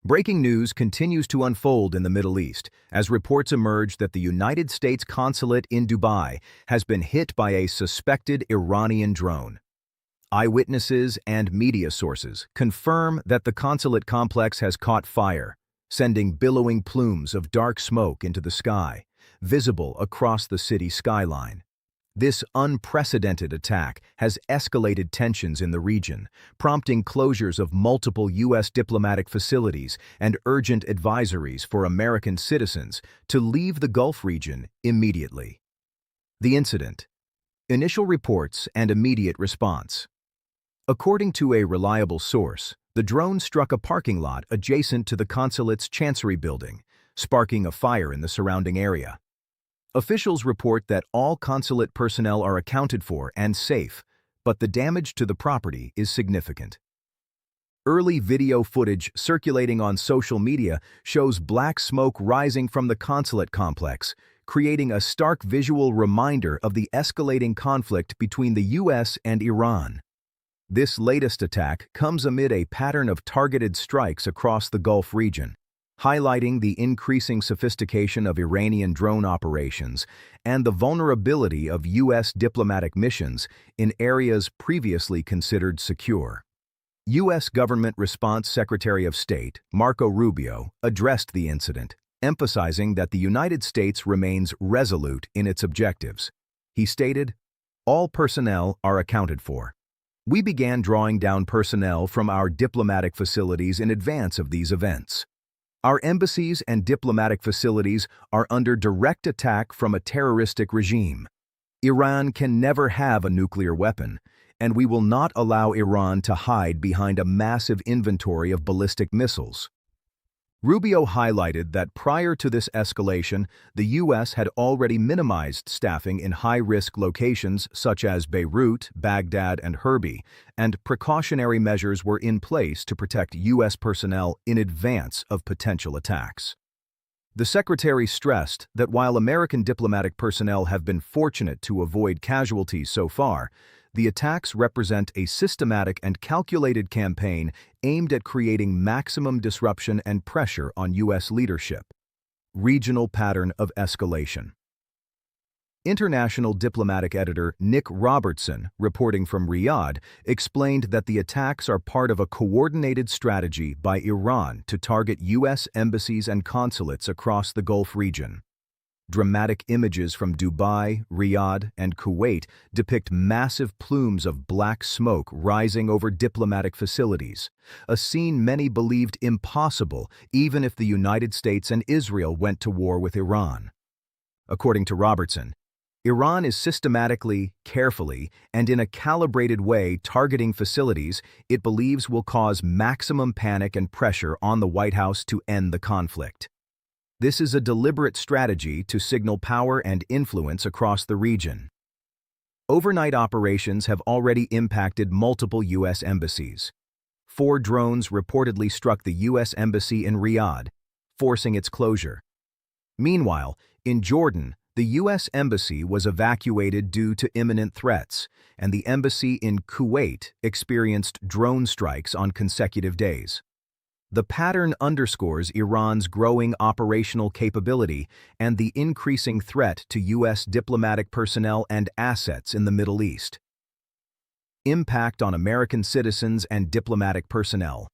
Breaking news continues to unfold in the Middle East as reports emerge that the United States Consulate in Dubai has been hit by a suspected Iranian drone. Eyewitnesses and media sources confirm that the consulate complex has caught fire, sending billowing plumes of dark smoke into the sky, visible across the city skyline. This unprecedented attack has escalated tensions in the region, prompting closures of multiple U.S. diplomatic facilities and urgent advisories for American citizens to leave the Gulf region immediately. The incident. Initial reports and immediate response. According to a reliable source, the drone struck a parking lot adjacent to the consulate's chancery building, sparking a fire in the surrounding area. Officials report that all consulate personnel are accounted for and safe, but the damage to the property is significant. Early video footage circulating on social media shows black smoke rising from the consulate complex, creating a stark visual reminder of the escalating conflict between the U.S. and Iran. This latest attack comes amid a pattern of targeted strikes across the Gulf region, highlighting the increasing sophistication of Iranian drone operations and the vulnerability of U.S. diplomatic missions in areas previously considered secure. U.S. Government Response Secretary of State Marco Rubio addressed the incident, emphasizing that the United States remains resolute in its objectives. He stated, "All personnel are accounted for. We began drawing down personnel from our diplomatic facilities in advance of these events. Our embassies and diplomatic facilities are under direct attack from a terroristic regime. Iran can never have a nuclear weapon, and we will not allow Iran to hide behind a massive inventory of ballistic missiles." Rubio highlighted that prior to this escalation, the U.S. had already minimized staffing in high-risk locations such as Beirut, Baghdad, and Erbil, and precautionary measures were in place to protect U.S. personnel in advance of potential attacks. The secretary stressed that while American diplomatic personnel have been fortunate to avoid casualties so far, the attacks represent a systematic and calculated campaign aimed at creating maximum disruption and pressure on U.S. leadership. Regional pattern of escalation. International diplomatic editor Nick Robertson, reporting from Riyadh, explained that the attacks are part of a coordinated strategy by Iran to target U.S. embassies and consulates across the Gulf region. Dramatic images from Dubai, Riyadh, and Kuwait depict massive plumes of black smoke rising over diplomatic facilities, a scene many believed impossible even if the United States and Israel went to war with Iran. According to Robertson, Iran is systematically, carefully, and in a calibrated way targeting facilities it believes will cause maximum panic and pressure on the White House to end the conflict. This is a deliberate strategy to signal power and influence across the region. Overnight operations have already impacted multiple U.S. embassies. 4 drones reportedly struck the U.S. Embassy in Riyadh, forcing its closure. Meanwhile, in Jordan, the U.S. Embassy was evacuated due to imminent threats, and the embassy in Kuwait experienced drone strikes on consecutive days. The pattern underscores Iran's growing operational capability and the increasing threat to U.S. diplomatic personnel and assets in the Middle East. Impact on American citizens and diplomatic personnel.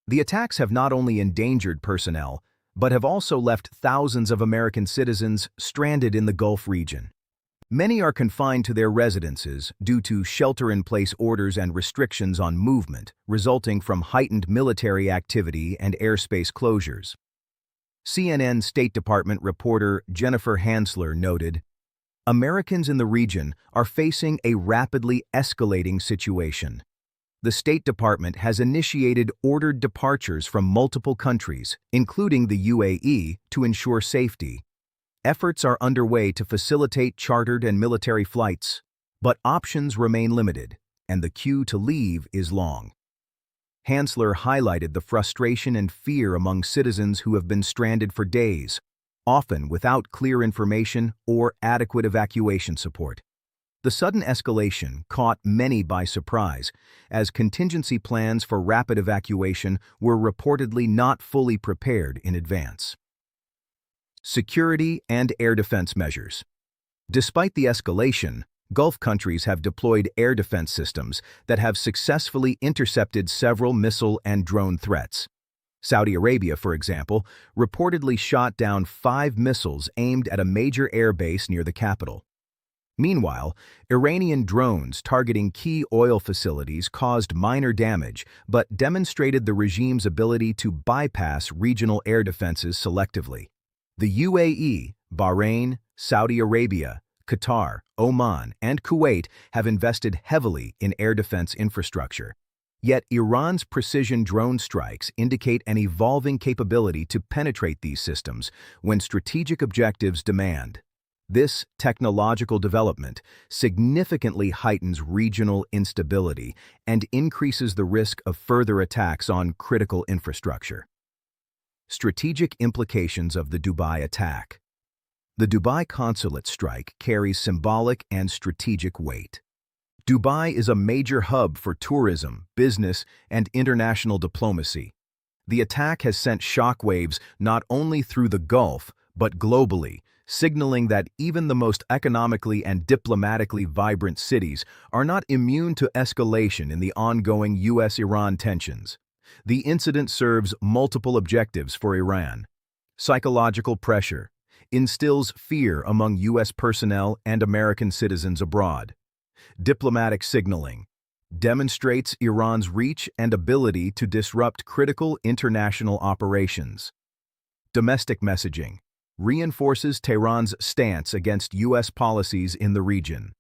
The attacks have not only endangered personnel, but have also left thousands of American citizens stranded in the Gulf region. Many are confined to their residences due to shelter-in-place orders and restrictions on movement, resulting from heightened military activity and airspace closures. CNN State Department reporter Jennifer Hansler noted, "Americans in the region are facing a rapidly escalating situation. The State Department has initiated ordered departures from multiple countries, including the UAE, to ensure safety. Efforts are underway to facilitate chartered and military flights, but options remain limited, and the queue to leave is long." Hansler highlighted the frustration and fear among citizens who have been stranded for days, often without clear information or adequate evacuation support. The sudden escalation caught many by surprise, as contingency plans for rapid evacuation were reportedly not fully prepared in advance. Security and air defense measures. Despite the escalation, Gulf countries have deployed air defense systems that have successfully intercepted several missile and drone threats. Saudi Arabia, for example, reportedly shot down 5 missiles aimed at a major air base near the capital. Meanwhile, Iranian drones targeting key oil facilities caused minor damage but demonstrated the regime's ability to bypass regional air defenses selectively. The UAE, Bahrain, Saudi Arabia, Qatar, Oman, and Kuwait have invested heavily in air defense infrastructure. Yet Iran's precision drone strikes indicate an evolving capability to penetrate these systems when strategic objectives demand. This technological development significantly heightens regional instability and increases the risk of further attacks on critical infrastructure. Strategic implications of the Dubai attack. The Dubai Consulate strike carries symbolic and strategic weight. Dubai is a major hub for tourism, business, and international diplomacy. The attack has sent shockwaves not only through the Gulf, but globally, signaling that even the most economically and diplomatically vibrant cities are not immune to escalation in the ongoing U.S.-Iran tensions. The incident serves multiple objectives for Iran. Psychological pressure instills fear among U.S. personnel and American citizens abroad. Diplomatic signaling demonstrates Iran's reach and ability to disrupt critical international operations. Domestic messaging reinforces Tehran's stance against U.S. policies in the region.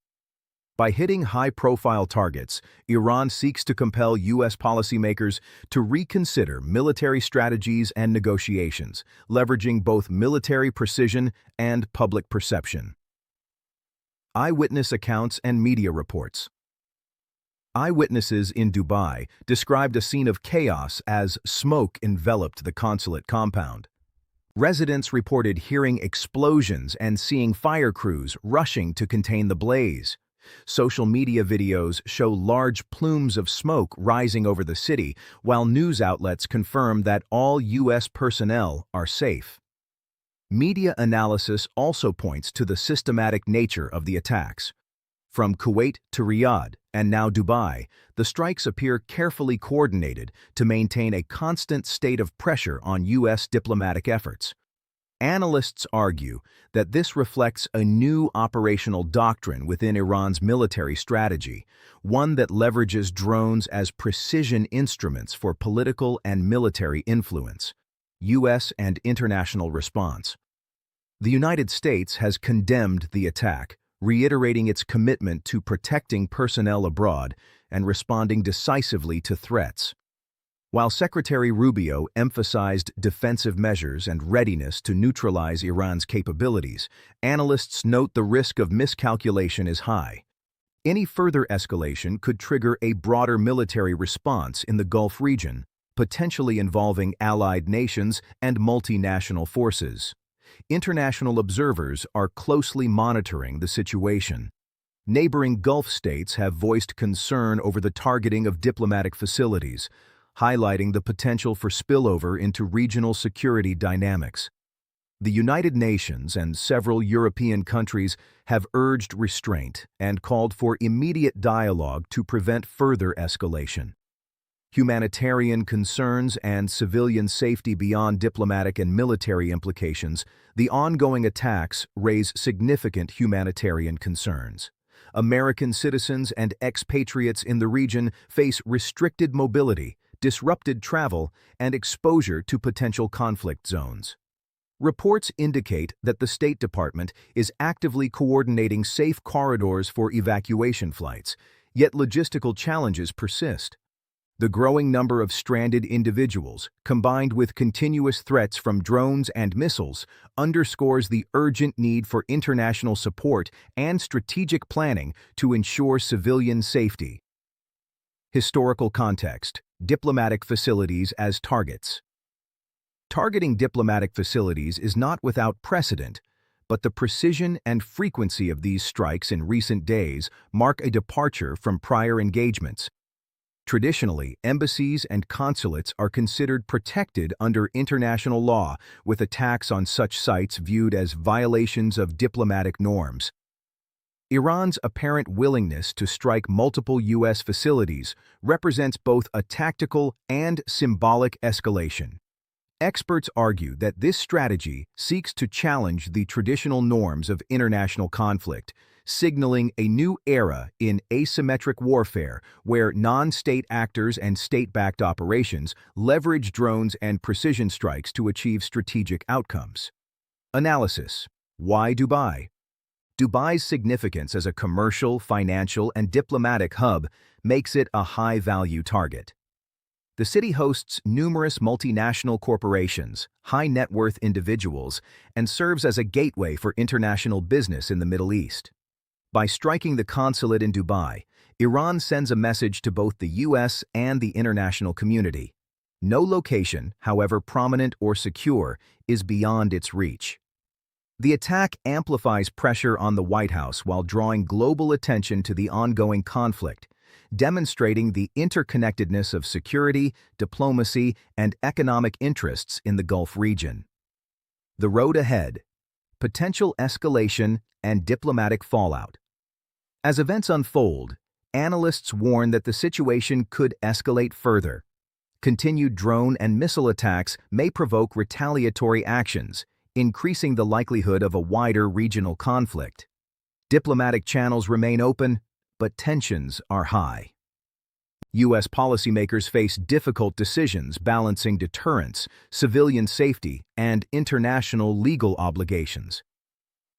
By hitting high-profile targets, Iran seeks to compel U.S. policymakers to reconsider military strategies and negotiations, leveraging both military precision and public perception. Eyewitness accounts and media reports. Eyewitnesses in Dubai described a scene of chaos as smoke enveloped the consulate compound. Residents reported hearing explosions and seeing fire crews rushing to contain the blaze. Social media videos show large plumes of smoke rising over the city, while news outlets confirm that all U.S. personnel are safe. Media analysis also points to the systematic nature of the attacks. From Kuwait to Riyadh, and now Dubai, the strikes appear carefully coordinated to maintain a constant state of pressure on U.S. diplomatic efforts. Analysts argue that this reflects a new operational doctrine within Iran's military strategy, one that leverages drones as precision instruments for political and military influence. U.S. and international response. The United States has condemned the attack, reiterating its commitment to protecting personnel abroad and responding decisively to threats. While Secretary Rubio emphasized defensive measures and readiness to neutralize Iran's capabilities, analysts note the risk of miscalculation is high. Any further escalation could trigger a broader military response in the Gulf region, potentially involving allied nations and multinational forces. International observers are closely monitoring the situation. Neighboring Gulf states have voiced concern over the targeting of diplomatic facilities, highlighting the potential for spillover into regional security dynamics. The United Nations and several European countries have urged restraint and called for immediate dialogue to prevent further escalation. Humanitarian concerns and civilian safety beyond diplomatic and military implications, the ongoing attacks raise significant humanitarian concerns. American citizens and expatriates in the region face restricted mobility, disrupted travel, and exposure to potential conflict zones. Reports indicate that the State Department is actively coordinating safe corridors for evacuation flights, yet logistical challenges persist. The growing number of stranded individuals, combined with continuous threats from drones and missiles, underscores the urgent need for international support and strategic planning to ensure civilian safety. Historical context: diplomatic facilities as targets. Targeting diplomatic facilities is not without precedent, but the precision and frequency of these strikes in recent days mark a departure from prior engagements. Traditionally, embassies and consulates are considered protected under international law, with attacks on such sites viewed as violations of diplomatic norms. Iran's apparent willingness to strike multiple U.S. facilities represents both a tactical and symbolic escalation. Experts argue that this strategy seeks to challenge the traditional norms of international conflict, signaling a new era in asymmetric warfare where non-state actors and state-backed operations leverage drones and precision strikes to achieve strategic outcomes. Analysis. Why Dubai? Dubai's significance as a commercial, financial, and diplomatic hub makes it a high-value target. The city hosts numerous multinational corporations, high-net-worth individuals, and serves as a gateway for international business in the Middle East. By striking the consulate in Dubai, Iran sends a message to both the U.S. and the international community. No location, however prominent or secure, is beyond its reach. The attack amplifies pressure on the White House while drawing global attention to the ongoing conflict, demonstrating the interconnectedness of security, diplomacy, and economic interests in the Gulf region. The road ahead: potential escalation and diplomatic fallout. As events unfold, analysts warn that the situation could escalate further. Continued drone and missile attacks may provoke retaliatory actions, increasing the likelihood of a wider regional conflict. Diplomatic channels remain open, but tensions are high. U.S. policymakers face difficult decisions balancing deterrence, civilian safety, and international legal obligations.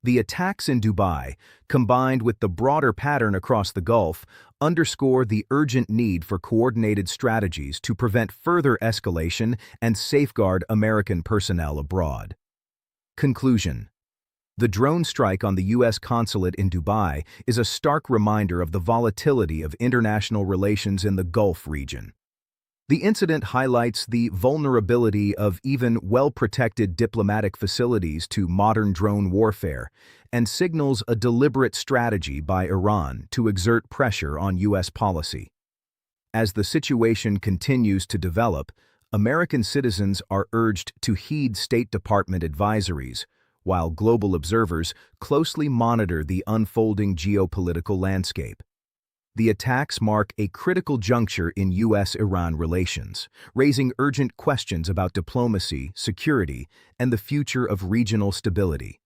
The attacks in Dubai, combined with the broader pattern across the Gulf, underscore the urgent need for coordinated strategies to prevent further escalation and safeguard American personnel abroad. Conclusion. The drone strike on the U.S. consulate in Dubai is a stark reminder of the volatility of international relations in the Gulf region. The incident highlights the vulnerability of even well-protected diplomatic facilities to modern drone warfare and signals a deliberate strategy by Iran to exert pressure on U.S. policy. As the situation continues to develop, American citizens are urged to heed State Department advisories, while global observers closely monitor the unfolding geopolitical landscape. The attacks mark a critical juncture in U.S.-Iran relations, raising urgent questions about diplomacy, security, and the future of regional stability.